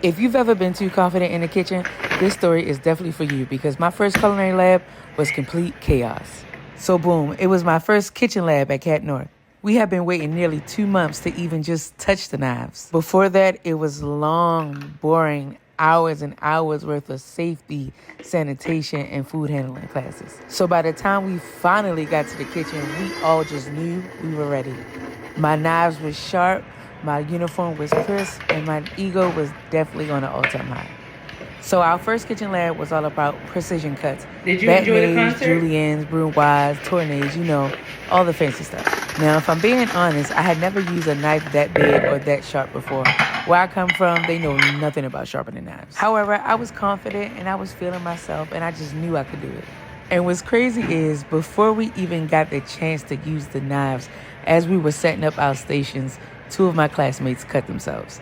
If you've ever been too confident in the kitchen, this story is definitely for you because my first culinary lab was complete chaos. So boom, it was my first kitchen lab at Cat North. We had been waiting nearly 2 months to even just touch the knives. Before that, it was long, boring, hours and hours worth of safety, sanitation, and food handling classes. So by the time we finally got to the kitchen, we all just knew we were ready. My knives were sharp, my uniform was crisp, and my ego was definitely on an all-time high. So our first kitchen lab was all about precision cuts. Did you enjoy the concert? Juliennes, brunoise, tournades, all the fancy stuff. Now, if I'm being honest, I had never used a knife that big or that sharp before. Where I come from, they know nothing about sharpening knives. However, I was confident and I was feeling myself and I just knew I could do it. And what's crazy is before we even got the chance to use the knives, as we were setting up our stations, 2 of my classmates cut themselves.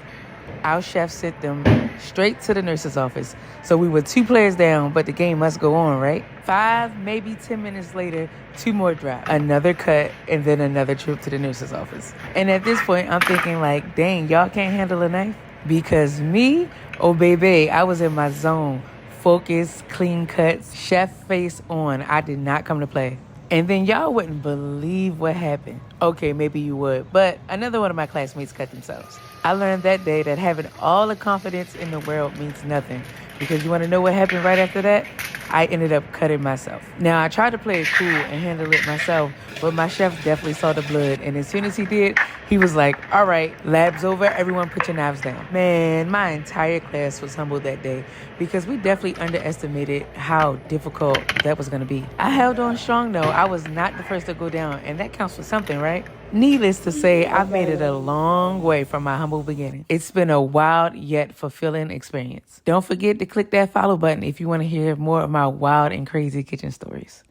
Our chef sent them straight to the nurse's office. So we were 2 players down, but the game must go on, right? 5, maybe 10 minutes later, 2 more drop. Another cut, and then another trip to the nurse's office. And at this point, I'm thinking like, dang, y'all can't handle a knife? Because me, oh baby, I was in my zone. Focus, clean cuts, chef face on. I did not come to play. And then y'all wouldn't believe what happened. Okay, maybe you would, but another one of my classmates cut themselves. I learned that day that having all the confidence in the world means nothing. Because you want to know what happened right after that? I ended up cutting myself. Now, I tried to play it cool and handle it myself, but my chef definitely saw the blood. And as soon as he did, he was like, all right, lab's over. Everyone put your knives down. Man, my entire class was humbled that day because we definitely underestimated how difficult that was going to be. I held on strong, though. I was not the first to go down, and that counts for something, right? Needless to say, I've made it a long way from my humble beginning. It's been a wild yet fulfilling experience. Don't forget to click that follow button if you want to hear more of my wild and crazy kitchen stories.